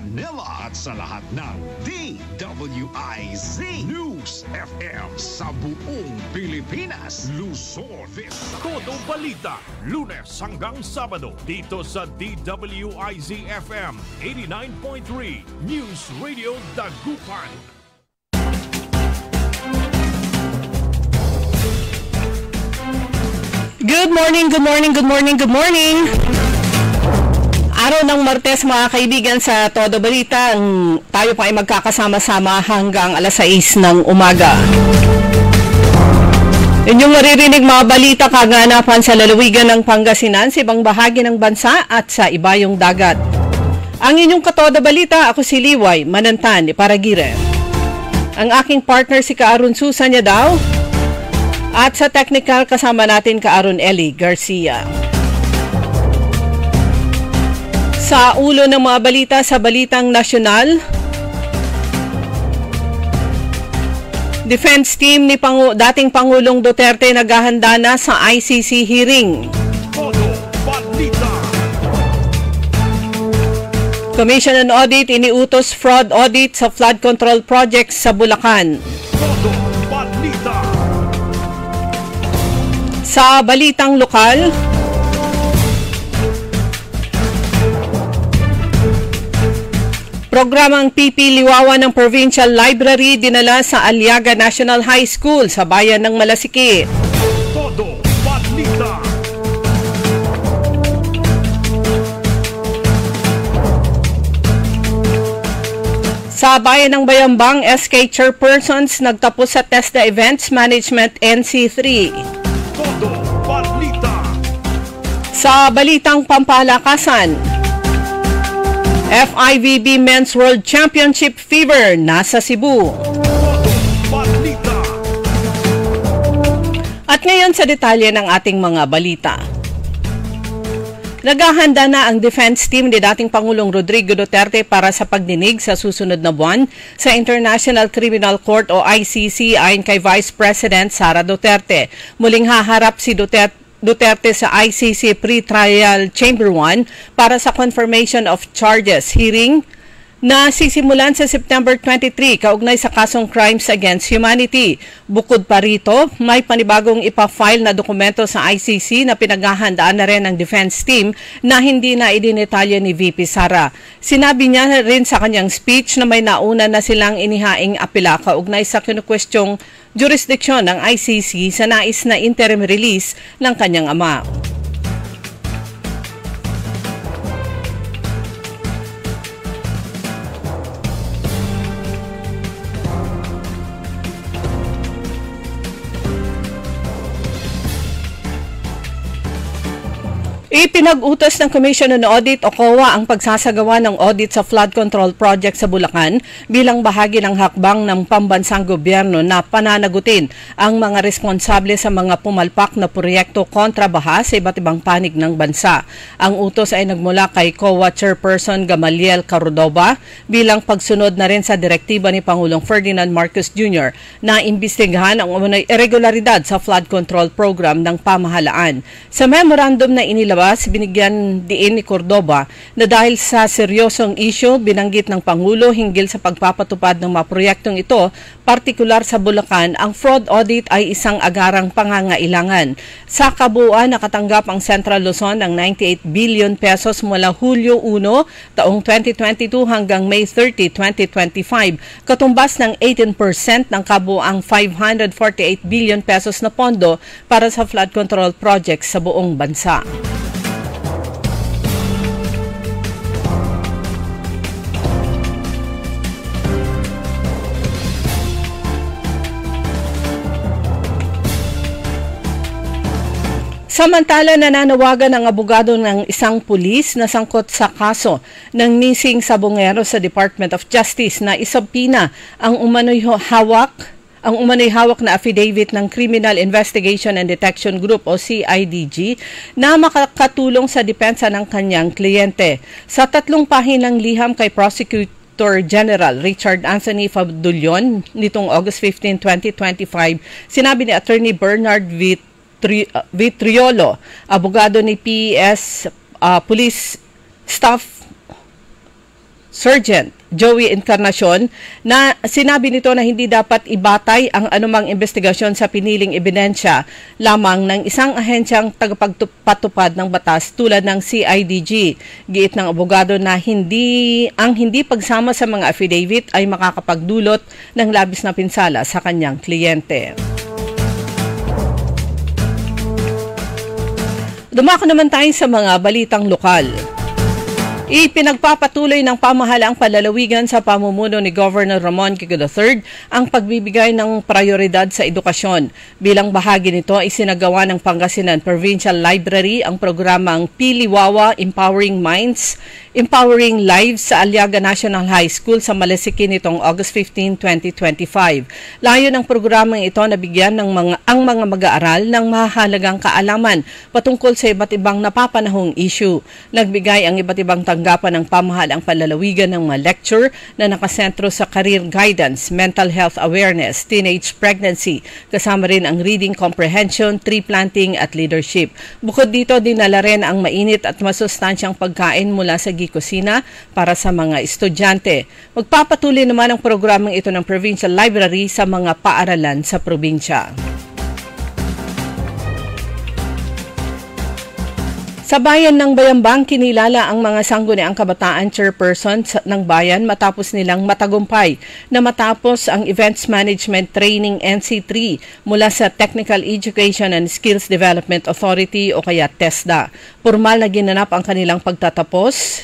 Manila at sa lahat ng DWIZ News FM sa buong Pilipinas, Luzon, Visayas. Todo balita, Lunes hanggang Sabado dito sa DWIZ FM 89.3 News Radio Dagupan. Good morning, good morning, good morning, good morning. Araw ng Martes mga kaibigan sa Todo Balita, tayo pa ay magkakasama-sama hanggang alas 6 ng umaga. Inyong maririnig mga balita kaganapan sa lalawigan ng Pangasinan, sa ibang bahagi ng bansa at sa ibayong dagat. Ang inyong Katodo Balita, ako si Liway Manantan ni Paragire. Ang aking partner si Kaaron Susan niya daw. At sa technical kasama natin Kaaron Eli Garcia. Sa ulo ng mga balita sa Balitang Nasyonal, Defense Team ni dating Pangulong Duterte naghahanda na sa ICC hearing. Todo balita. Commission on Audit iniutos fraud audit sa flood control projects sa Bulacan. Todo balita. Sa Balitang Lokal, programang PP Liwawa ng Provincial Library dinala sa Aliaga National High School sa bayan ng Malasiki. Todo balita. Sa bayan ng Bayambang, SK Chairpersons nagtapos sa TESDA Events Management NC3. Todo balita. Sa Balitang Pampalakasan, FIVB Men's World Championship fever nasa Cebu. Todo balita. At ngayon sa detalye ng ating mga balita. Naghahanda na ang defense team ni dating Pangulong Rodrigo Duterte para sa pagdinig sa susunod na buwan sa International Criminal Court o ICC ayon kay Vice President Sara Duterte. Muling haharap si Duterte sa ICC Pre-Trial Chamber 1 para sa confirmation of charges hearing na sisimulan sa September 23 kaugnay sa kasong Crimes Against Humanity. Bukod pa rito, may panibagong ipa-file na dokumento sa ICC na pinaghahandaan na rin ng defense team na hindi na idinetalye ni VP Sara. Sinabi niya rin sa kanyang speech na may nauna na silang inihaing apela kaugnay sa kinukwestiyong jurisdiksyon ng ICC sa nais na interim release ng kanyang ama. Ipinag-utos ng Commission on Audit o COA ang pagsasagawa ng audit sa flood control project sa Bulacan bilang bahagi ng hakbang ng pambansang gobyerno na pananagutin ang mga responsable sa mga pumalpak na proyekto kontra baha sa iba't ibang panig ng bansa. Ang utos ay nagmula kay COA Chairperson Gamaliel Cardova bilang pagsunod na rin sa direktiba ni Pangulong Ferdinand Marcos Jr. na imbestigahan ang umunay irregularidad sa flood control program ng pamahalaan. Sa memorandum na inilabas, binigyan diin ni Cardova na dahil sa seryosong issue binanggit ng Pangulo hinggil sa pagpapatupad ng mga proyektong ito, partikular sa Bulacan, ang fraud audit ay isang agarang pangangailangan. Sa kabuuan, nakatanggap ang Central Luzon ng 98 billion pesos mula Hulyo 1, taong 2022 hanggang May 30, 2025, katumbas ng 18% ng kabuuang 548 billion pesos na pondo para sa flood control projects sa buong bansa. Samantala, nananawagan ang abogado ng isang pulis na sangkot sa kaso ng missing sabongero sa Department of Justice na isubpina ang umano'y hawak na affidavit ng Criminal Investigation and Detection Group o CIDG na makakatulong sa depensa ng kanyang kliyente. Sa 3 pahinang liham kay Prosecutor General Richard Anthony Fabdulion nitong August 15, 2025, sinabi ni Attorney Bernard Vitriolo, abogado ni PES Police Staff Sergeant Joey Encarnacion na sinabi nito na hindi dapat ibatay ang anumang investigasyon sa piniling ebidensya lamang ng isang ahensyang tagapagpatupad ng batas tulad ng CIDG. Giit ng abogado na hindi pagsama sa mga affidavit ay makakapagdulot ng labis na pinsala sa kanyang kliyente. Dumako naman tayo sa mga balitang lokal. Ipinagpapatuloy ng pamahalaang palalawigan sa pamumuno ni Governor Ramon Kiko III ang pagbibigay ng prioridad sa edukasyon. Bilang bahagi nito, isinagawa ng Pangasinan Provincial Library ang programang Piliwawa Empowering Minds, Empowering Lives sa Aliaga National High School sa Malasikin nitong August 15, 2025. Layo ng programang ito na bigyan ng ang mga mag-aaral ng mahalagang kaalaman patungkol sa iba't ibang napapanahong issue. Nagbigay ang iba't ibang tanggapan ng pamahalaang palalawigan ng mga lecture na nakasentro sa career guidance, mental health awareness, teenage pregnancy, kasama rin ang reading comprehension, tree planting at leadership. Bukod dito, dinala rin ang mainit at masustansyang pagkain mula sa kusina para sa mga estudyante. Magpapatuloy naman ang programang ito ng Provincial Library sa mga paaralan sa probinsya. Sa bayan ng Bayambang, kinilala ang mga sangguniang kabataan chairperson ng bayan matapos nilang matagumpay na matapos ang Events Management Training NC3 mula sa Technical Education and Skills Development Authority o kaya TESDA. Formal na ginanap ang kanilang pagtatapos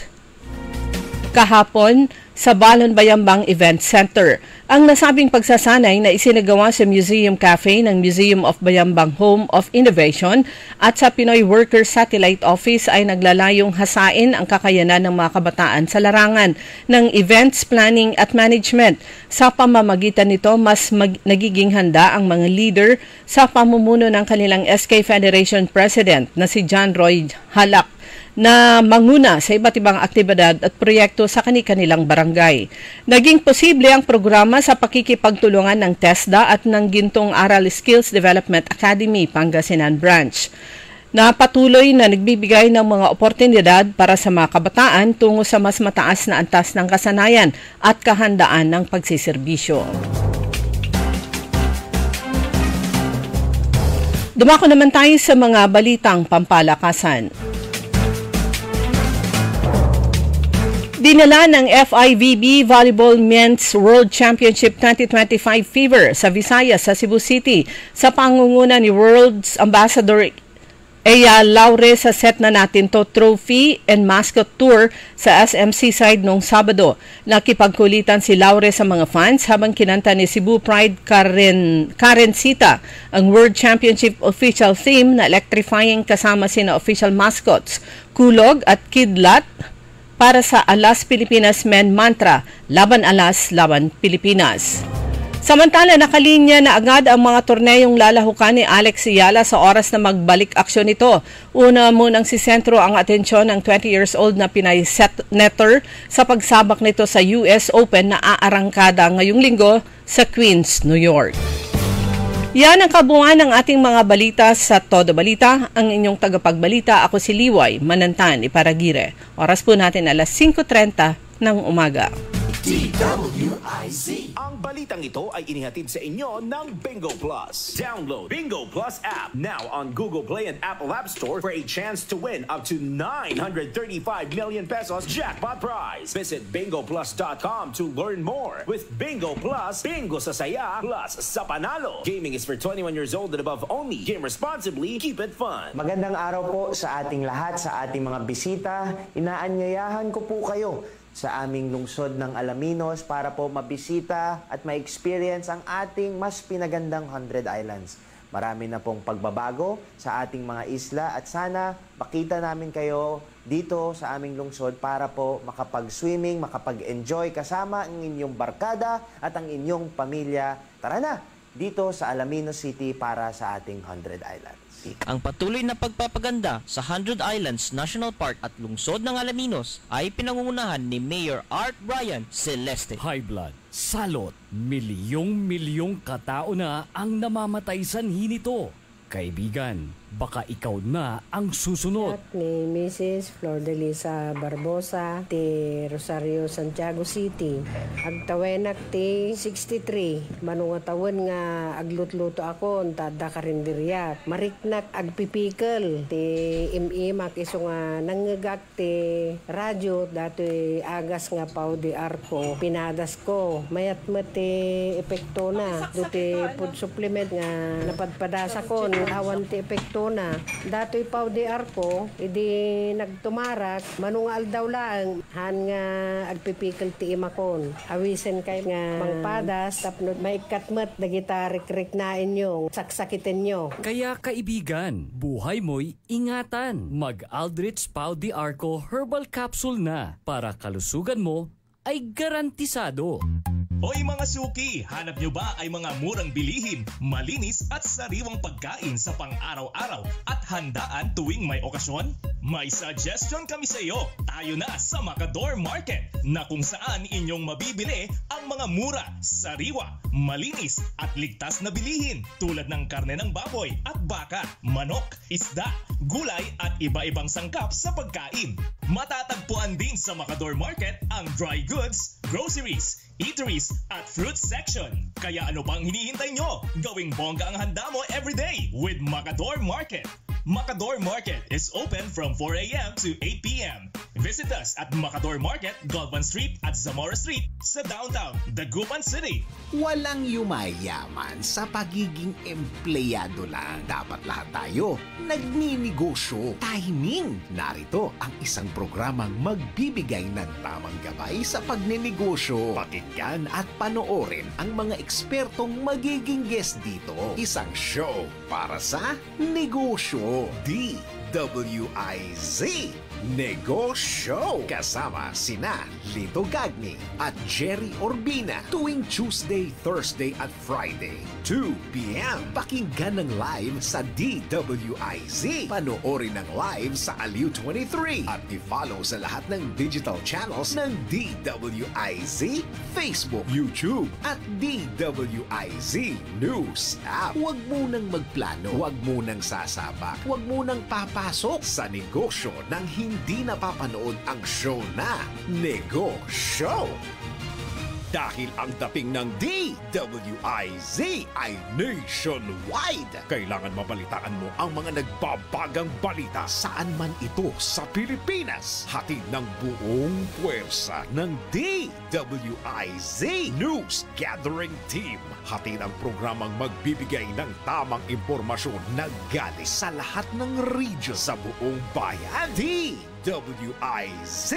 kahapon sa Balon Bayambang Event Center. Ang nasabing pagsasanay na isinagawa sa Museum Cafe ng Museum of Bayambang Home of Innovation at sa Pinoy Workers Satellite Office ay naglalayong hasain ang kakayanan ng mga kabataan sa larangan ng events planning at management. Sa pamamagitan nito, mas nagiging handa ang mga leader sa pamumuno ng kanilang SK Federation President na si John Roy Halak na manguna sa iba't ibang aktibidad at proyekto sa kanilang barangay. Naging posible ang programa sa pakikipagtulungan ng TESDA at ng Gintong Aral Skills Development Academy, Pangasinan Branch, na patuloy na nagbibigay ng mga oportunidad para sa mga kabataan tungo sa mas mataas na antas ng kasanayan at kahandaan ng pagsiserbisyo. Dumako naman tayo sa mga balitang pampalakasan. Dinala ng FIVB Volleyball Men's World Championship 2025 Fever sa Visayas sa Cebu City sa pangunguna ni World's Ambassador Eya Laure sa set na natin to trophy and mascot tour sa SMC side noong Sabado. Nakipagkulitan si Laure sa mga fans habang kinanta ni Cebu Pride Karencita ang World Championship official theme na electrifying kasama sina official mascots Kulog at Kidlat para sa Alas Pilipinas Men Mantra, Laban Alas, Laban Pilipinas. Samantala, nakalinya na agad ang mga torneyong lalahukan ni Alex Ayala sa oras na magbalik aksyon ito. Una munang sisentro ang atensyon ng 20 years old na Pinay netter sa pagsabak nito sa US Open na aarangkada ngayong linggo sa Queens, New York. Yan ang kabuuan ng ating mga balita sa Todo Balita. Ang inyong tagapagbalita, ako si Liway Manantan Iparagire. Oras po natin alas 5:30 ng umaga. DWIZ. Ang balitang ito ay inihatid sa inyo ng Bingo Plus. Download Bingo Plus app now on Google Play and Apple App Store for a chance to win up to 935 million pesos jackpot prize. Visit bingoplus.com to learn more. With Bingo Plus, bingo sa saya plus sa panalo. Gaming is for 21 years old and above only. Game responsibly. Keep it fun. Magandang araw po sa ating lahat, sa ating mga bisita. Inaanyayahan ko po kayo sa aming lungsod ng Alaminos para po mabisita at ma-experience ang ating mas pinagandang 100 Islands. Marami na pong pagbabago sa ating mga isla at sana makita namin kayo dito sa aming lungsod para po makapag-swimming, makapag-enjoy kasama ang inyong barkada at ang inyong pamilya. Tara na dito sa Alaminos City para sa ating 100 Islands. Ang patuloy na pagpapaganda sa 100 Islands National Park at lungsod ng Alaminos ay pinangungunahan ni Mayor Art Brian Celeste. High blood, salot, milyong katao na ang namamatay sanhi nito. Kaibigan, baka ikaw na ang susunod. At ni Mrs. Flordelisa Barbosa ti Rosario, Santiago City. Agtawenak ti 63. Manungatawin nga aglutluto ako tada karinderya. Mariknak agpipikal ti imimak iso nga nangagak ti radyo dato'y agas nga pao di arko. Pinadas ko. Mayat ti epekto na. Duti food supplement nga napadpadasa ko. Awan ti epekto na. Dato'y pao di arko. Idi nagtumarak. Manungal daw lang. Han nga agpipikal ti imakon. Awisen kay nga mangpadas. Tapnod maikatmat. Dagita rik-rik na inyo. Saksakitin nyo. Kaya kaibigan, buhay mo'y ingatan. Mag-Aldrich Pau de Arco Herbal Capsule na para kalusugan mo ay garantisado. Hoy mga suki, hanap nyo ba ay mga murang bilihin, malinis at sariwang pagkain sa pang-araw-araw at handaan tuwing may okasyon? May suggestion kami sa iyo. Tayo na sa Macador Market na kung saan inyong mabibili ang mga mura, sariwa, malinis at ligtas na bilihin tulad ng karne ng baboy at baka, manok, isda, gulay at iba-ibang sangkap sa pagkain. Matatagpuan din sa Macador Market ang dry goods, groceries, eateries at fruit section. Kaya ano pang hinihintay nyo? Gawing bongga ang handa mo everyday with Macador Market. Macador Market is open from 4 a.m. to 8 p.m. Visit us at Macador Market, Galvan Street at Zamora Street sa downtown, Dagupan City. Walang yumayaman sa pagiging empleyado lang. Dapat lahat tayo nagninegosyo. Timing! Narito ang isang programang magbibigay ng tamang gabay sa pagnenegosyo. Pakinggan at panoorin ang mga ekspertong magiging guest dito. Isang show para sa negosyo. DWIZ Negosyo kasama sina Lito Gagni at Jerry Orbina tuwing Tuesday, Thursday at Friday 2 p.m. Pakinggan ng live sa DWIZ. Panoorin ng live sa Aliw 23 at i-follow sa lahat ng digital channels ng DWIZ, Facebook, YouTube at DWIZ News App. Huwag munang magplano, huwag munang sasabak, huwag munang papasok sa negosyo ng hindi napapanood ang show na Negosyo. Dahil ang dating ng DWIZ ay nationwide. Kailangan mabalitaan mo ang mga nagbabagang balita saan man ito sa Pilipinas. Hatid ng buong puwersa ng DWIZ News Gathering Team. Hatid ang programang magbibigay ng tamang impormasyon na galing sa lahat ng region sa buong bayan. DWIZ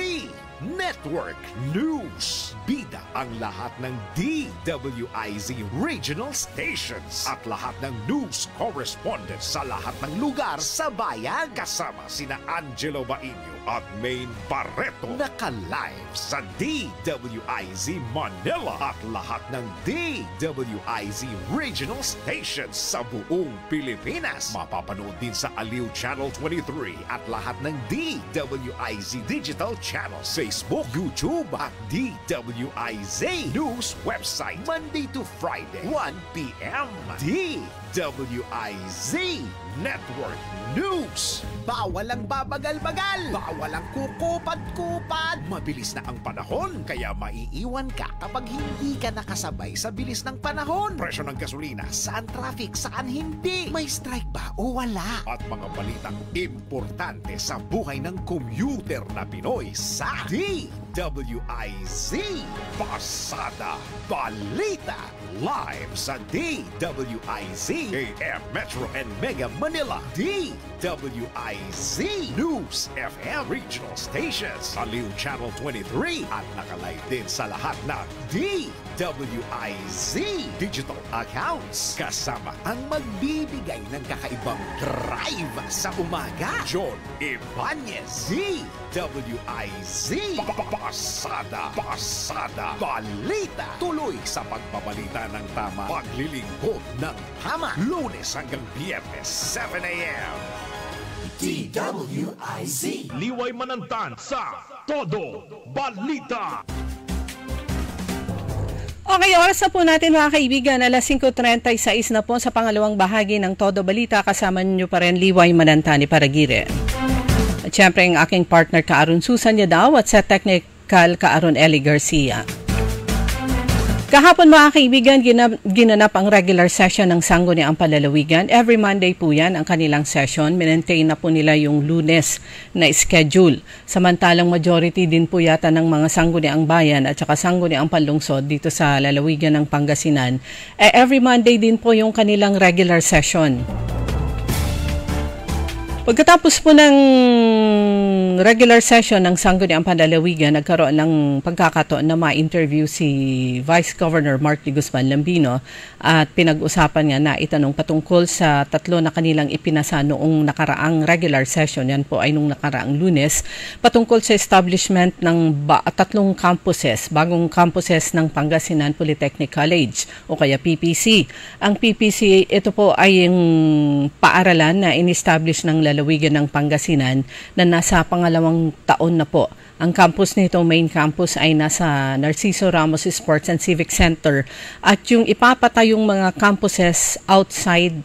Network News. Bida ang lahat ng DWIZ regional stations at lahat ng news correspondents sa lahat ng lugar sa bayan. Kasama sina Angelo Bainio at Maine Barreto. Naka-live sa DWIZ Manila at lahat ng DWIZ regional stations sa buong Pilipinas. Mapapanood din sa Aliw Channel 23 at lahat ng DWIZ digital channels, Facebook, YouTube at DWIZ News website Monday to Friday 1 p.m. DWIZ Network News. Bawal ang babagal-bagal, bawal ang kukupad-kupad. Mabilis na ang panahon, kaya maiiwan ka kapag hindi ka nakasabay sa bilis ng panahon. Presyo ng gasolina, saan traffic, saan hindi? May strike ba o wala? At mga balitang importante sa buhay ng commuter na Pinoy sa DWIZ Pasada Balita. Live sa DWIZ AM Metro and Mega Manila. DWIZ News FM Regional Stations. Aliw Channel 23 at nakalive din sa lahat ng DWIZ Digital Accounts. Kasama ang magbibigay ng kakaibang drive sa umaga. John Ibanez. DWIZ Pasada Balita. Tuloy sa pagbabalita ng tama, paglilingkod ng tama. Lunes hanggang Biyernes, 7 a.m. DWIZ. Liway manantan sa Todo Balita. Okay, oras na po natin mga kaibigan. Alas 5:36 na po sa pangalawang bahagi ng Todo Balita. Kasama niyo pa rin Liway Manantani Paragire. At syempre ang aking partner Kaaron Susan Yadaw at sa technical Kaaron Eli Garcia. Kahapon mga kaibigan, ginanap ang regular session ng Sangguniang Palalawigan. Every Monday po yan ang kanilang session. Minentain na po nila yung Lunes na schedule. Samantalang majority din po yata ng mga Sangguniang Bayan at saka Sangguniang Panlungsod dito sa lalawigan ng Pangasinan. Every Monday din po yung kanilang regular session. Pagkatapos po ng regular session ng Sangguniang Palalawigan, nagkaroon ng pagkakataon na ma-interview si Vice Governor Mark D. Guzman Lambino at pinag-usapan nga na itanong patungkol sa tatlo na kanilang ipinasa noong nakaraang regular session. Yan po ay nung nakaraang Lunes, patungkol sa establishment ng tatlong campuses, bagong campuses ng Pangasinan Polytechnic College o kaya PPC. Ang PPC, ito po ay yung paaralan na in-establish ng lalawigan ng Pangasinan na nasa pangalawang taon na po. Ang campus nito, main campus, ay nasa Narciso Ramos Sports and Civic Center at yung ipapatayong mga campuses outside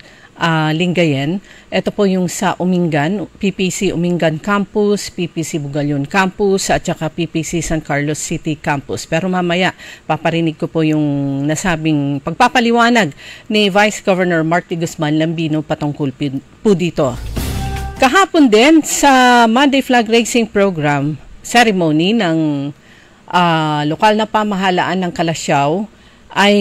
Lingayen, ito po yung sa Umingan, PPC Umingan Campus, PPC Bugalyon Campus at saka PPC San Carlos City Campus. Pero mamaya, paparinig ko po yung nasabing pagpapaliwanag ni Vice Governor Mark D. Guzman Lambino patungkol po dito. Kahapon din sa Monday Flag Raising Program ceremony ng lokal na pamahalaan ng Kalasyaw ay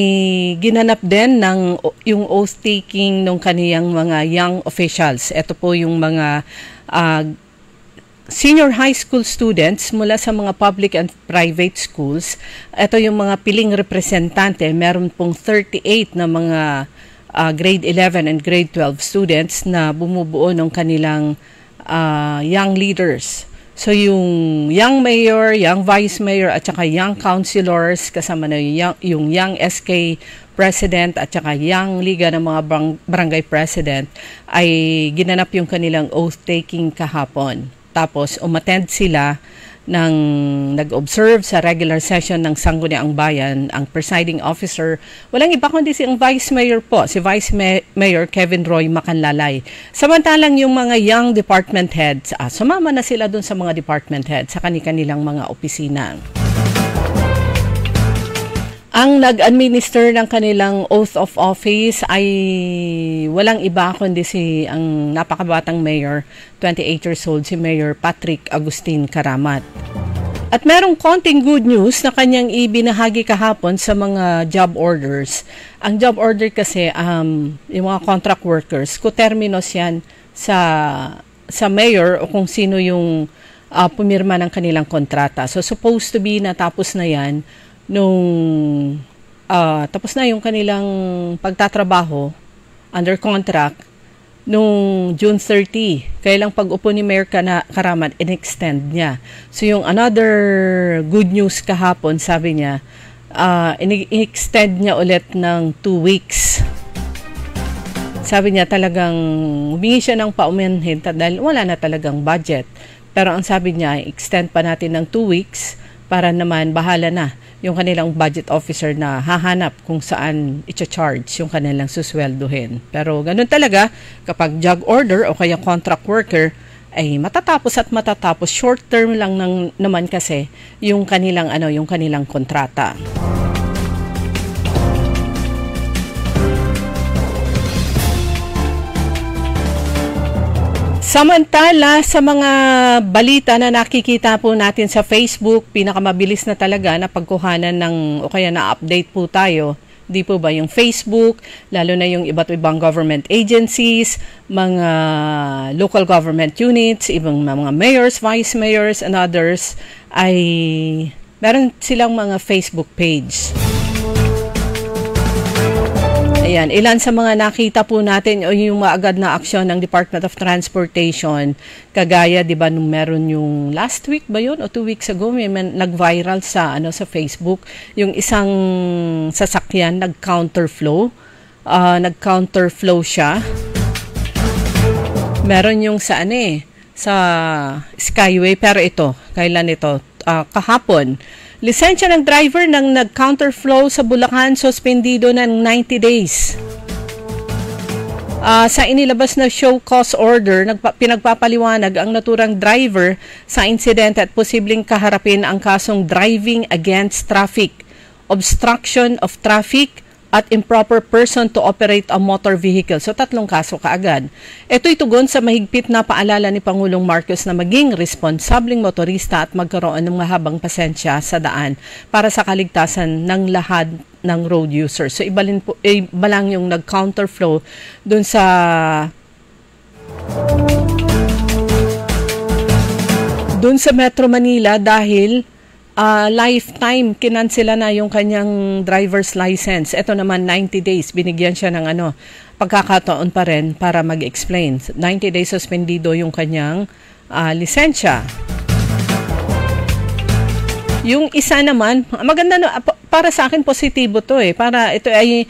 ginanap din ng yung oath-taking ng kaniyang mga young officials. Ito po yung mga senior high school students mula sa mga public and private schools. Ito yung mga piling representante. Meron pong 38 na mga grade 11 and grade 12 students na bumubuo ng kanilang young leaders. So yung young mayor, young vice mayor at saka young councilors kasama na yung young SK president at saka young liga ng mga barangay president ay ginanap yung kanilang oath-taking kahapon. Tapos umattend sila ng nag-observe sa regular session ng Sangguniang Bayan. Ang presiding officer, walang iba kundi si ang Vice Mayor po, si Vice Mayor Kevin Roy Macanlalay. Samantalang yung mga young department heads, sumama na sila dun sa mga department heads sa kanilang mga opisina. Ang nag-administer ng kanilang oath of office ay walang iba kundi si ang napakabatang mayor, 28 years old, si Mayor Patrick Agustin Karamat. At merong konting good news na kanyang ibinahagi kahapon sa mga job orders. Ang job order kasi, yung mga contract workers, koterminos yan sa mayor o kung sino yung pumirma ng kanilang kontrata. So supposed to be natapos na yan nung tapos na yung kanilang pagtatrabaho under contract nung June 30. Kaya lang pag-upo ni Mayor Karamat, in-extend niya. So yung another good news kahapon, sabi niya, in-extend niya ulit ng 2 weeks. Sabi niya talagang humingi siya ng paumanhin dahil wala na talagang budget. Pero ang sabi niya, extend pa natin ng 2 weeks para naman bahala na yung kanilang budget officer na hahanap kung saan i-charge yung kanilang susweldohin. Pero ganun talaga, kapag job order o kaya contract worker, ay matatapos at matatapos. Short term lang naman kasi yung kanilang, yung kanilang kontrata. Samantala, sa mga balita na nakikita po natin sa Facebook, pinakamabilis na talaga na pagkuhanan ng o kaya na-update po tayo. Di po ba yung Facebook, lalo na yung iba't ibang government agencies, mga local government units, ibang mga mayors, vice mayors, and others, ay meron silang mga Facebook page. Ayan, ilan sa mga nakita po natin o yung maagad na aksyon ng Department of Transportation, kagaya 'di ba nung meron yung last week ba yun o 2 weeks ago may nag-viral sa sa Facebook, yung isang sasakyan nag-counterflow siya. Meron yung sa sa Skyway, pero ito, kailan ito? Kahapon Lisensya ng driver ng nag-counterflow sa Bulacan, suspendido ng 90 days. Sa inilabas na show cause order, pinagpapaliwanag ang naturang driver sa insidente at posibleng kaharapin ang kasong driving against traffic, obstruction of traffic, at improper person to operate a motor vehicle. So 3 kaso kaagad. Ito'y tugon sa mahigpit na paalala ni Pangulong Marcos na maging responsableng motorista at magkaroon ng mahabang pasensya sa daan para sa kaligtasan ng lahat ng road users. So iba lang yung nag-counterflow dun sa Metro Manila dahil lifetime kinansela na yung kanyang driver's license. Ito naman 90 days. Binigyan siya ng pagkakataon pa rin para mag-explain. 90 days suspendido yung kanyang lisensya. Yung isa naman, maganda para sa akin positibo to para ito ay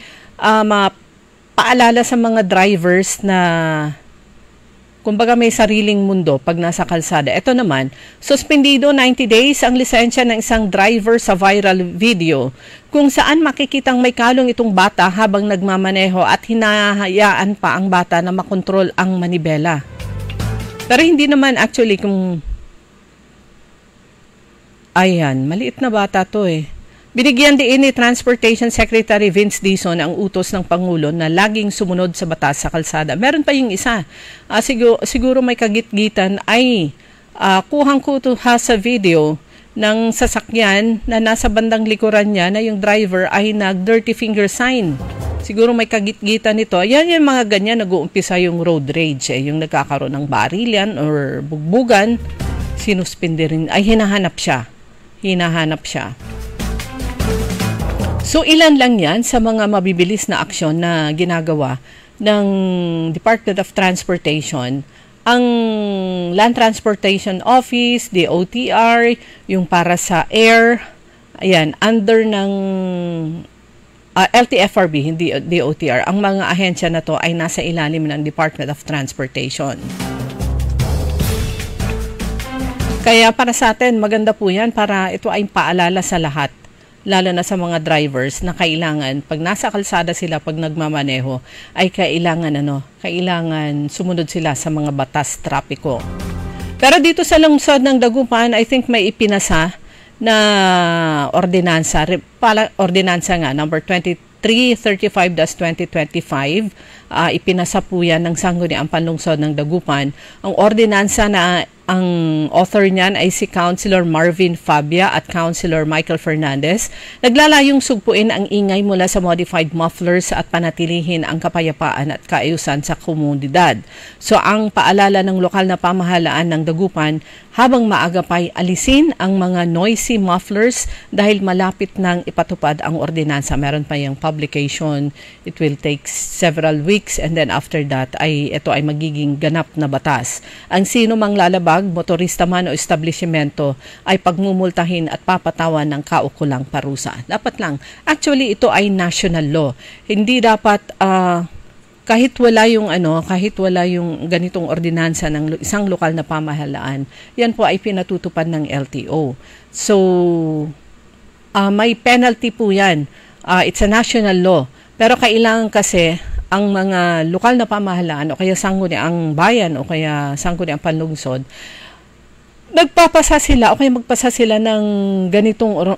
paalala sa mga drivers na kumbaga may sariling mundo pag nasa kalsada. Ito naman, suspendido 90 days ang lisensya ng isang driver sa viral video kung saan makikitang may kalong itong bata habang nagmamaneho at hinahayaan pa ang bata na makontrol ang manibela. Pero hindi naman actually kung ayan, maliit na bata to Binigyan din ni Transportation Secretary Vince Dizon ang utos ng Pangulo na laging sumunod sa batas sa kalsada. Meron pa yung isa. Siguro may kagitgitan ay kuhang-kuha sa video ng sasakyan na nasa bandang likuran niya na yung driver ay nag-dirty finger sign. Siguro may kagitgitan nito. Yan yung mga ganyan nag-uumpisa yung road rage. Yung nagkakaroon ng barilyan or bugbugan, sinuspindi rin. Ay hinahanap siya. So ilan lang yan sa mga mabibilis na aksyon na ginagawa ng Department of Transportation. Ang Land Transportation Office, DOTR, yung para sa air, ayan, under ng LTFRB, hindi DOTR. Ang mga ahensya na to ay nasa ilalim ng Department of Transportation. Kaya para sa atin, maganda po yan para ito ay paalala sa lahat. Lalo na sa mga drivers na kailangan, pag nasa kalsada sila, pag nagmamaneho, ay kailangan sumunod sila sa mga batas trapiko. Pero dito sa lungsod ng Dagupan, I think may ipinasa na ordinansa nga, number 2335-2025, ipinasa po yan ng Sangguniang Panlungsod ng Dagupan. Ang ordinansa na ang author niyan ay si Councilor Marvin Fabia at Councilor Michael Fernandez. Naglalayong sugpuin ang ingay mula sa modified mufflers at panatilihin ang kapayapaan at kaayusan sa komunidad. So ang paalala ng lokal na pamahalaan ng Dagupan, habang maaga pa'y alisin ang mga noisy mufflers dahil malapit nang ipatupad ang ordinansa. Meron pa yung publication. It will take several weeks and then after that ito ay magiging ganap na batas. Ang sino mang lalabag, motorista man o establishmento, ay pagmumultahin at papatawan ng kaukulang parusa. Dapat lang. Actually, ito ay national law. Hindi dapat kahit wala yung ganitong ordinansa ng isang lokal na pamahalaan, yan po ay pinatutupad ng LTO. So, may penalty po yan. It's a national law. Pero kailangan kasi ang mga lokal na pamahalaan o kaya sangguniang bayan o kaya sangguniang panlungsod, nagpapasa sila o kaya magpasa sila ng ganitong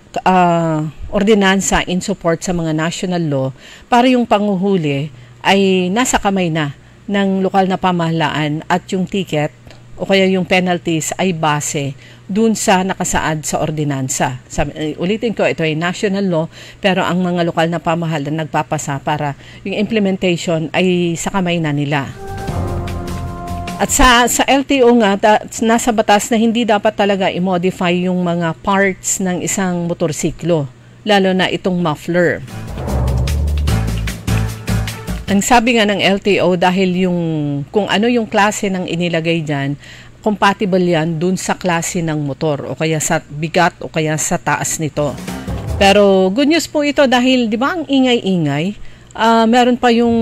ordinansa in support sa mga national law para yung panguhuli ay nasa kamay na ng lokal na pamahalaan at yung ticket o kaya yung penalties ay base dun sa nakasaad sa ordinansa. Ulitin ko, ito ay national law pero ang mga lokal na pamahalaan nagpapasa para yung implementation ay sa kamay na nila. At sa LTO nga, nasa batas na hindi dapat talaga i-modify yung mga parts ng isang motorsiklo, lalo na itong muffler. Ang sabi nga ng LTO, dahil kung ano yung klase ng inilagay dyan, compatible yan dun sa klase ng motor o kaya sa bigat o kaya sa taas nito. Pero good news po ito dahil di ba ang ingay-ingay, meron pa yung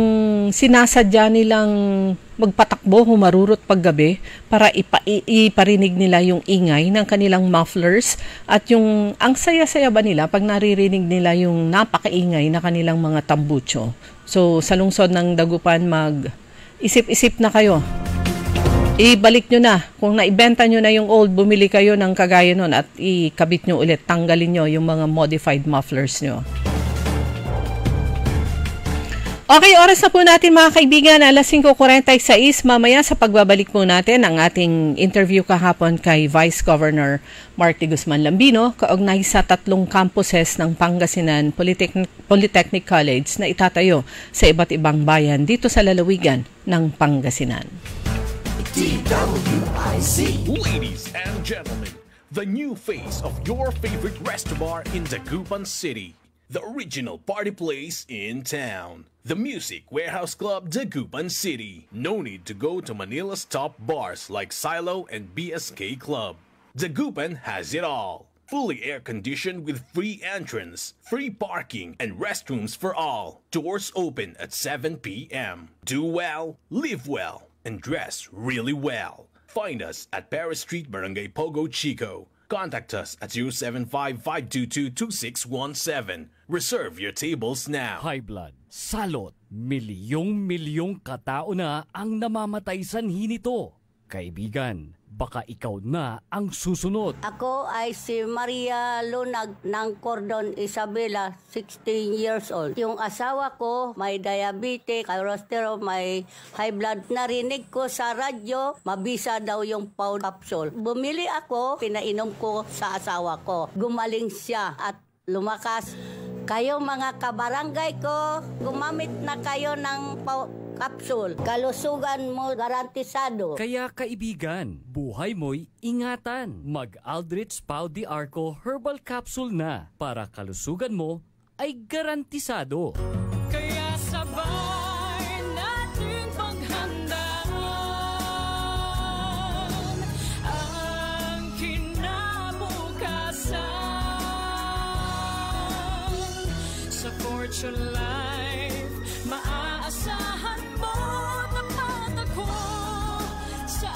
sinasadya nilang magpatakbo, humarurot paggabi para iparinig nila yung ingay ng kanilang mufflers at yung ang saya-saya ba nila pag naririnig nila yung napakaingay na kanilang mga tambucho. So sa lungsod ng Dagupan, mag-isip-isip na kayo. Ibalik nyo na. Kung naibenta nyo na yung old, bumili kayo ng kagaya nun at ikabit nyo ulit. Tanggalin nyo yung mga modified mufflers nyo. Okay, oras na po natin mga kaibigan, alas 5:46. Mamaya sa pagbabalik po natin ang ating interview kahapon kay Vice Governor Mark D. Guzman Lambino kaugnay sa 3 campuses ng Pangasinan Polytechnic College na itatayo sa iba't ibang bayan dito sa lalawigan ng Pangasinan. DWIZ. Ladies and gentlemen, the new face of your favorite restaurant in Dagupan City. The original party place in town. The Music Warehouse Club, Dagupan City. No need to go to Manila's top bars like Silo and BSK Club. Dagupan has it all. Fully air-conditioned with free entrance, free parking, and restrooms for all. Doors open at 7 p.m. Do well, live well, and dress really well. Find us at Paris Street, Barangay Pogo, Chico. Contact us at 075-522-2617. Reserve your tables now. High blood, salot, milyong katao na ang namamatay sanhi nito. Kaibigan, baka ikaw na ang susunod. Ako ay si Maria Lunag ng Cordon Isabela, 16 years old. Yung asawa ko may diabetes, cholesterol, may high blood. Narinig ko sa radyo, mabisa daw yung Pau capsule. Bumili ako, pinainom ko sa asawa ko. Gumaling siya at lumakas. Kayo mga kabarangay ko, gumamit na kayo ng Pau capsule. Kalusugan mo garantisado. Kaya kaibigan, buhay mo'y ingatan. Mag-Aldrich Pau de Arco Herbal Capsule na para kalusugan mo ay garantisado. Kaya sabay natin paghandaan ang kinabukasan. Sa Fortune Life, maaasahan mo tapat ako sa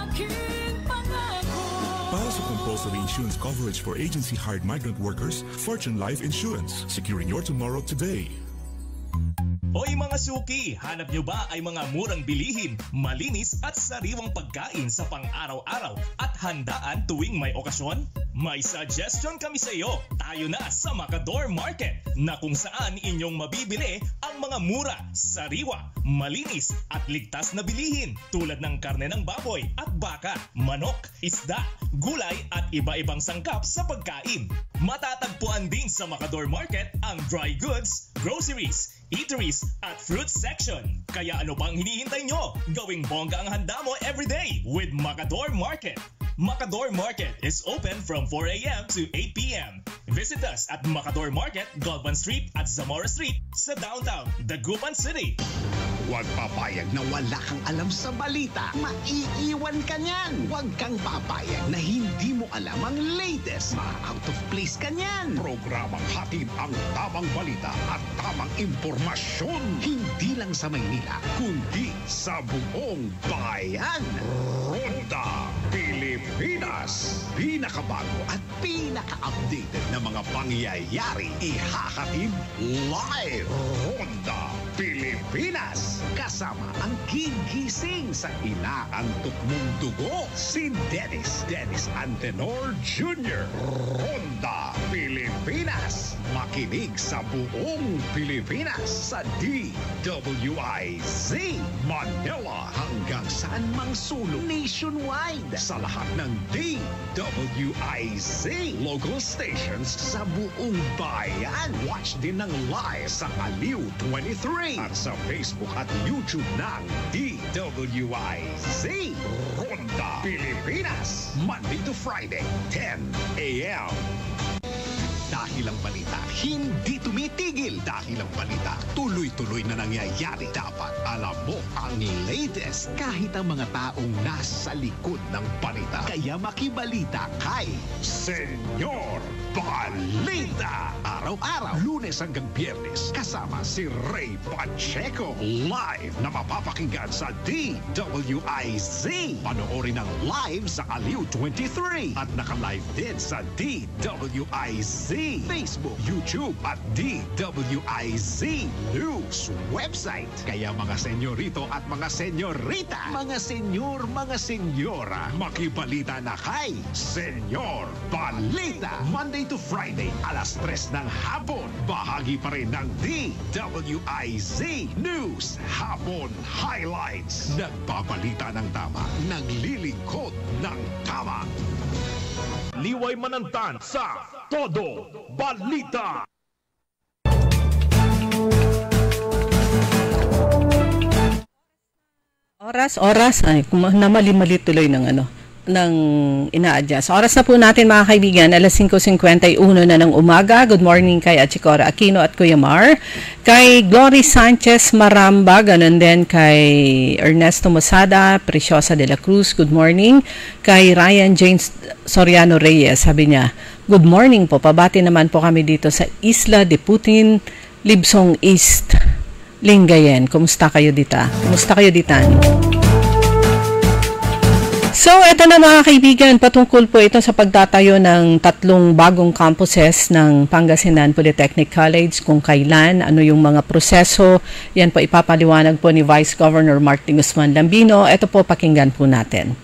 aking pangako. Para sa compulsory insurance coverage for agency-hired migrant workers, Fortune Life Insurance. Securing your tomorrow today. Hoy mga suki, hanap nyo ba ay mga murang bilihin, malinis at sariwang pagkain sa pang-araw-araw at handaan tuwing may okasyon? May suggestion kami sa iyo. Tayo na sa Macador Market na kung saan inyong mabibili ang mga mura, sariwa, malinis at ligtas na bilihin tulad ng karne ng baboy at baka, manok, isda, gulay at iba-ibang sangkap sa pagkain. Matatagpuan din sa Macador Market ang dry goods, groceries, eateries at fruit section. Kaya ano pang hinihintay nyo? Gawing bongga ang handa mo everyday with Macador Market. Macador Market is open from 4 a.m. to 8 p.m. Visit us at Macador Market, Galvan Street at Zamora Street sa downtown Dagupan City. Huwag papayag na wala kang alam sa balita. Maiiwan ka niyan. Huwag kang papayag na hindi mo alam ang latest. Ma-out of place ka niyan. Programang hatid ang tamang balita at tamang impormasyon. Hindi lang sa Maynila, kundi sa buong bayan. Ronda Pilipinas. Pinakabago at pinaka-updated na mga pangyayari. Ihahatid live. Ronda Pilipinas. Kasama ang gigising sa inaantok mong dugo, si Dennis Antenor Jr. Ronda Pilipinas. Makinig sa buong Pilipinas sa DWIZ Manila hanggang saan mang sulong nationwide sa lahat ng DWIZ local stations sa buong bayan. Watch din ng live sa Aliw 23 at sa Facebook at YouTube ng DWIZ Ronda Pilipinas, Monday to Friday, 10 a.m. Dahil Dahil ang balita hindi tumitigil. Dahil ang balita tuloy-tuloy na nangyayari. Dapat alam mo ang latest kahit ang mga taong nasa likod ng balita. Kaya makibalita kay Senyor Balita. Araw-araw, Lunes hanggang Biyernes, kasama si Ray Pacheco. Live na mapapakinggan sa DWIZ. Panoorin ang live sa Aliw 23 at naka-live din sa DWIZ Facebook, YouTube at DWIZ News website. Kaya mga senyorito at mga senyorita, mga senyor, mga senyora, makibalita na kay Senyor Balita. Monday to Friday, alas 3 ng hapon. Bahagi pa rin ng DWIZ News Hapon Highlights. Nagbabalita ng tama, naglilingkod ng tama. Liway Manantan sa Todo Balita. Oras. Ay, namali-mali tuloy ng ina-adjust. Oras na po natin mga kaibigan, alas 5:51 na ng umaga. Good morning kay Achicora Aquino at Kuya Mar. Kay Glory Sanchez Maramba, ganun din kay Ernesto Mosada, Preciosa de la Cruz, good morning. Kay Ryan James Soriano Reyes, sabi niya, good morning po. Pabati naman po kami dito sa Isla de Putin, Libsong East, Lingayen. Kumusta kayo dita? Kumusta kayo ditan? So, ito na mga kaibigan, patungkol po ito sa pagtatayo ng 3 bagong campuses ng Pangasinan Polytechnic College, kung kailan, ano yung mga proseso, yan po ipapaliwanag po ni Vice Governor Martin Guzman Lambino. Ito po, pakinggan po natin.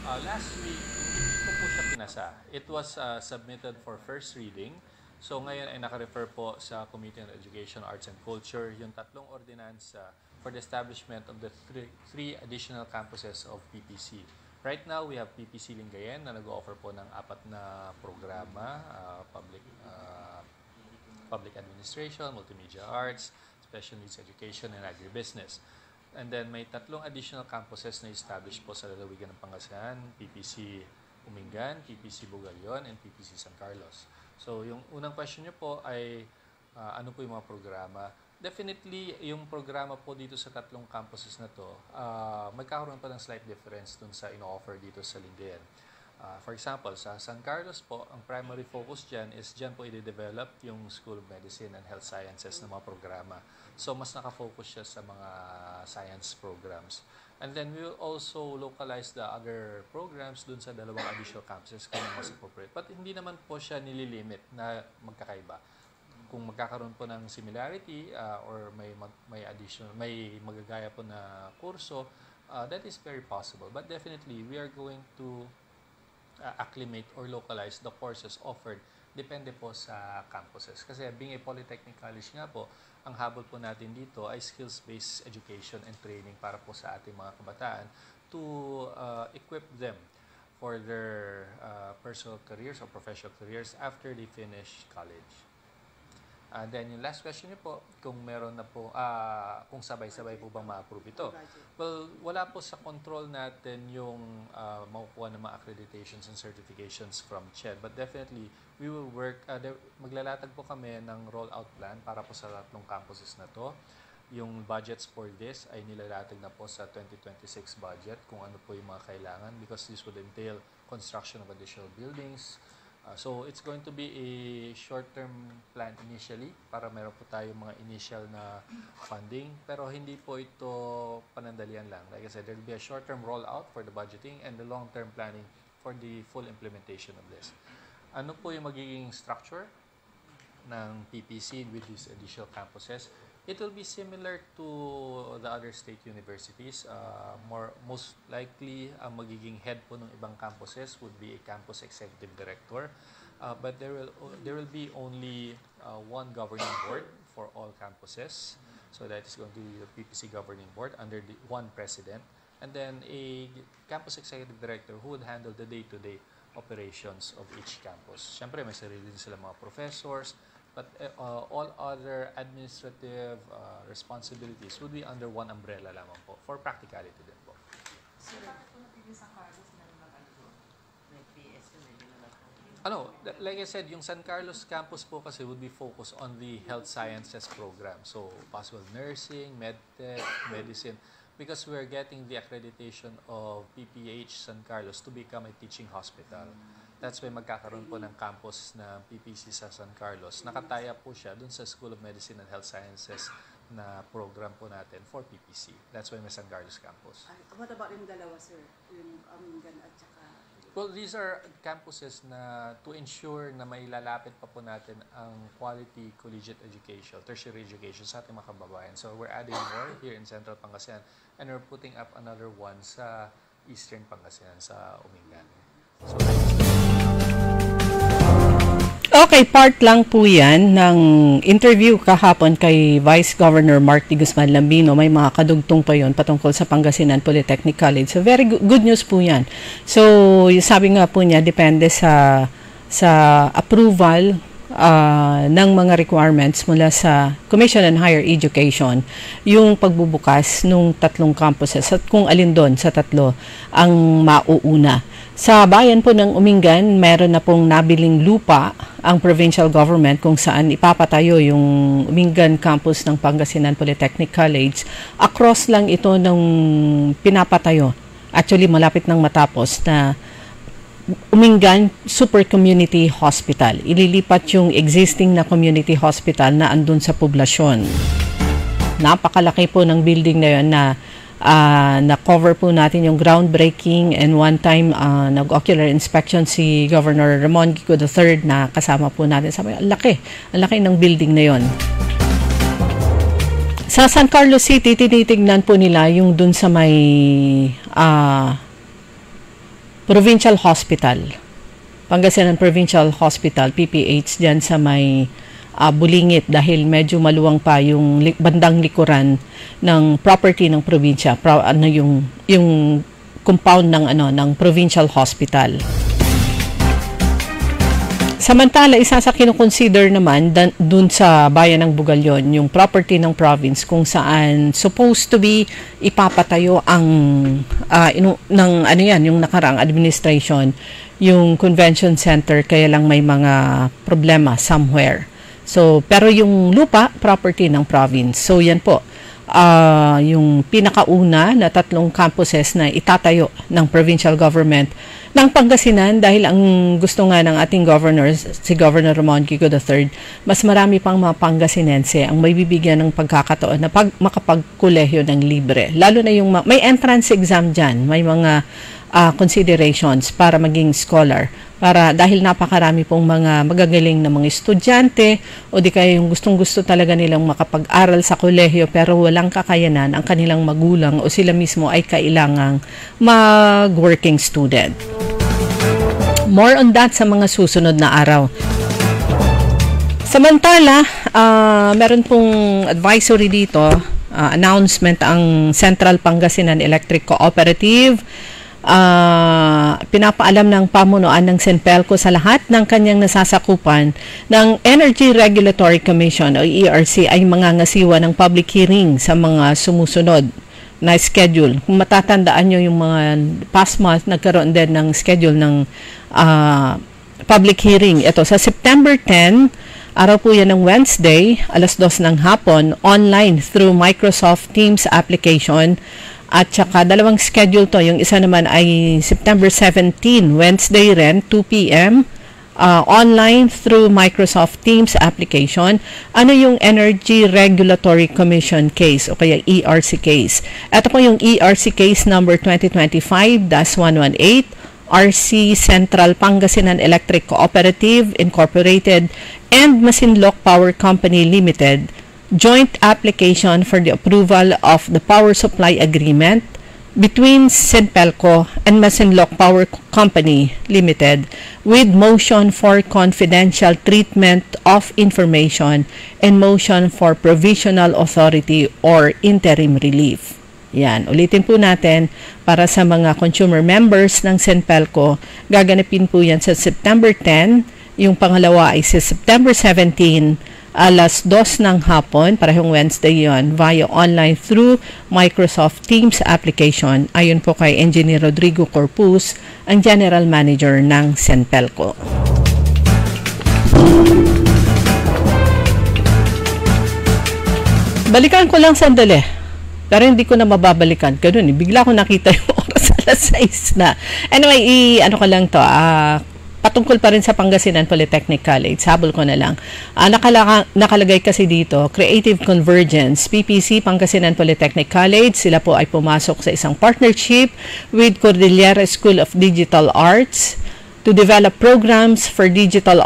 Last week, hindi ko po siya pinasa. It was submitted for first reading. So ngayon ay naka-refer po sa Committee on Education, Arts and Culture yung 3 ordinansa for the establishment of the three additional campuses of PPC. Right now, we have PPC Lingayen na nag-offer po ng 4 na programa, public administration, multimedia arts, special needs education, and agribusiness. And then may 3 additional campuses na established po sa lalawigan ng Pangasinan, PPC Umingan, PPC Bugalyon, and PPC San Carlos. So yung unang question nyo po ay ano po yung mga programa? Definitely, yung programa po dito sa 3 campuses na to, magkakaroon pa ng slight difference dun sa ino-offer dito sa Lingayen. For example, sa San Carlos po, ang primary focus dyan is dyan po i-develop yung School of Medicine and Health Sciences na mga programa. So, mas nakafocus siya sa mga science programs. And then, we will also localize the other programs dun sa 2 additional campuses kung mas appropriate. But hindi naman po siya nililimit na magkakaiba. Kung magkakaroon po ng similarity or may additional, may magagaya po na kurso, that is very possible. But definitely, we are going to acclimate or localize the courses offered depende po sa campuses. Kasi being a polytechnic college nga po, ang habol po natin dito ay skills-based education and training para po sa ating mga kabataan to equip them for their personal careers or professional careers after they finish college. Then yung last question niyo po, kung meron na po, kung sabay-sabay po bang ma-approve ito. Well, wala po sa control natin yung makukuha ng mga accreditations and certifications from CHED. But definitely, we will work, maglalatag po kami ng rollout plan para po sa 3 campuses na to. Yung budgets for this ay nilalatag na po sa 2026 budget kung ano po yung mga kailangan because this would entail construction of additional buildings. So it's going to be a short-term plan initially para meron po tayo mga initial na funding pero hindi po ito panandalian lang. Like I said, there will be a short-term rollout for the budgeting and the long-term planning for the full implementation of this. Ano po yung magiging structure ng PPC with these additional campuses? It will be similar to the other state universities. Most likely, ang magiging head po ng ibang campuses would be a campus executive director. But there will be only one governing board for all campuses. So that is going to be the PPC governing board under the one president. And then a campus executive director who would handle the day-to-day operations of each campus. Siyempre, may sarili din sila mga professors. But all other administrative responsibilities would be under one umbrella lamang po for practicality din po. Like I said, yung San Carlos campus po kasi would be focused on the health sciences program. So, possible nursing, medtech, medicine, because we're getting the accreditation of PPH San Carlos to become a teaching hospital. That's why magkakaroon po ng campus na PPC sa San Carlos. Nakataya po siya dun sa School of Medicine and Health Sciences na program po natin for PPC. That's why may San Carlos campus. What about yung dalawa, sir? Yung Amingan at saka... Well, these are campuses na to ensure na mailalapit pa po natin ang quality collegiate education, tertiary education sa ating mga kababayan. So we're adding more here in Central Pangasinan and we're putting up another one sa Eastern Pangasinan, sa Umingan. So, okay, part lang po yan ng interview kahapon kay Vice Governor Mark D. Guzman Lambino. May mga kadugtong pa yon patungkol sa Pangasinan Polytechnic College. So very good news po yan. So sabi nga po niya, depende sa approval ng mga requirements mula sa Commission on Higher Education yung pagbubukas ng 3 campuses at kung alin doon sa 3 ang mauuna. Sa bayan po ng Umingan, meron na pong nabiling lupa ang provincial government kung saan ipapatayo yung Umingan campus ng Pangasinan Polytechnic College. Across lang ito ng pinapatayo. Actually, malapit nang matapos na Umingan Super Community Hospital. Ililipat yung existing na community hospital na andun sa poblasyon. Napakalaki po ng building na yun na na-cover po natin yung groundbreaking and one-time nag-ocular inspection si Governor Ramon Kiko III na kasama po natin. Sabi, ang laki ng building na yon. Sa San Carlos City, tinitignan po nila yung dun sa may Provincial Hospital. Pangasinan Provincial Hospital, PPH, dyan sa may Bulingit dahil medyo maluwang pa yung bandang likuran ng property ng probinsya, yung compound ng provincial hospital. Samantala, isa sa kinukonsider naman dun sa bayan ng Bugalyon, yung property ng province kung saan supposed to be ipapatayo yung nakarang administration, yung convention center, kaya lang may mga problema somewhere. So, pero yung lupa, property ng province. So, yan po. Yung pinakauna na 3 campuses na itatayo ng provincial government ng Pangasinan dahil ang gusto nga ng ating governor, si Governor Ramon Kiko III, mas marami pang mga Pangasinense ang may bibigyan ng pagkakataon na makapagkolehiyo ng libre. Lalo na yung may entrance exam dyan, may mga considerations para maging scholar. Dahil napakarami pong mga magagaling na mga estudyante o di kaya yung gustong-gusto talaga nilang makapag-aral sa kolehiyo pero walang kakayanan ang kanilang magulang o sila mismo ay kailangang mag-working student. More on that sa mga susunod na araw. Samantala, meron pong advisory dito, announcement ang Central Pangasinan Electric Cooperative. Pinapaalam ng pamunuan ng Senpelco sa lahat ng kanyang nasasakupan ng Energy Regulatory Commission o ERC ay mangangasiwa ng public hearing sa mga sumusunod na schedule. Kung matatandaan nyo yung mga past month, nagkaroon din ng schedule ng public hearing. Ito, sa September 10, araw po yan ng Wednesday, 2:00 ng hapon, online through Microsoft Teams application. At saka 2 schedule to. Yung isa naman ay September 17, Wednesday rin, 2 p.m. Online through Microsoft Teams application. Ano yung Energy Regulatory Commission case o kaya ERC case? Ito po yung ERC case number 2025-118, RC Central Pangasinan Electric Cooperative Incorporated and Masinloc Power Company Limited, joint application for the approval of the power supply agreement between Senpelco and Masinloc Power Company Limited with motion for confidential treatment of information and motion for provisional authority or interim relief. Yan, ulitin po natin para sa mga consumer members ng Senpelco, gaganapin po yan sa September 10, yung pangalawa ay sa September 17, 2:00 ng hapon, parehong Wednesday yon, via online through Microsoft Teams application. Ayon po kay Engineer Rodrigo Corpus, ang General Manager ng Senpelco. Balikan ko lang sandali. Pero hindi ko na mababalikan. Ganun, bigla ko nakita yung oras alas 6 na. Anyway, ano ko lang to, patungkol pa rin sa Pangasinan Polytechnic College. Habol ko na lang. Nakalagay kasi dito, Creative Convergence, PPC, Pangasinan Polytechnic College. Sila po ay pumasok sa isang partnership with Cordillera School of Digital Arts to develop programs for digital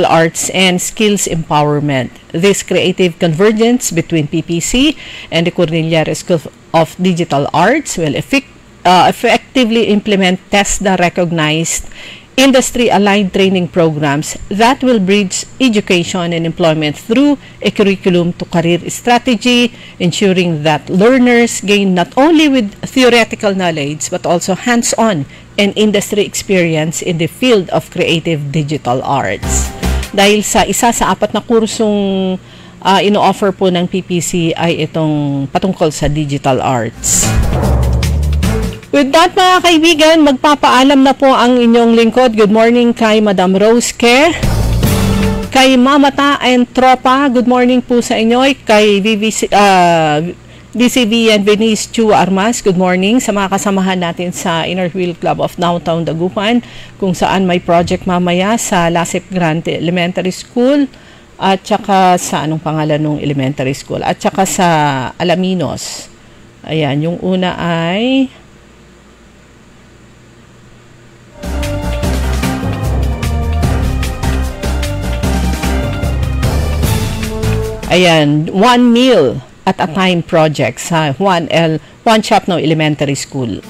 arts and skills empowerment. This creative convergence between PPC and the Cordillera School of Digital Arts will effectively implement TESDA-recognized industry-aligned training programs that will bridge education and employment through a curriculum-to-career strategy, ensuring that learners gain not only with theoretical knowledge but also hands-on and industry experience in the field of creative digital arts. Dahil sa isa sa 4 na kursong ino-offer po ng PPC ay itong patungkol sa digital arts. With that, mga kaibigan, magpapaalam na po ang inyong lingkod. Good morning kay Madam Rose Ke, kay Mamata and Tropa, good morning po sa inyo, kay DCV and Venice Chu Armas, good morning sa mga kasamahan natin sa Inner Wheel Club of Downtown Dagupan, kung saan may project mamaya sa Lasip Grande Elementary School at saka sa anong pangalan ng elementary school at saka sa Alaminos. Ayan, yung una ay one meal at a time project sa Juan Chapno Elementary School.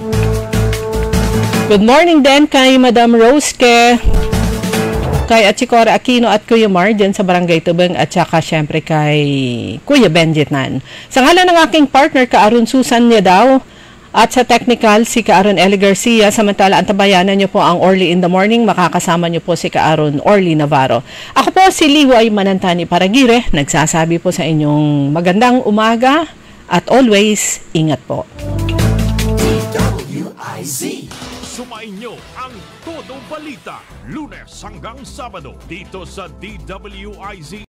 Good morning din kay Madam Rose Ke, kay Achikora Aquino at Kuya Mar dyan sa Barangay Tubeng at saka syempre kay Kuya Benjetnan. Sa ngalan ng aking partner, Kaaron Susan niya daw, at sa technical, si Kaaron Eli Garcia. Samantala, antabayanan niyo po ang Orly in the Morning. Makakasama niyo po si Kaaron Orly Navarro. Ako po si Liway Manantani Paragire. Nagsasabi po sa inyong magandang umaga at always ingat po. DWIZ. Sumainyo ang Todo Balita, Lunes hanggang Sabado dito sa DWIZ.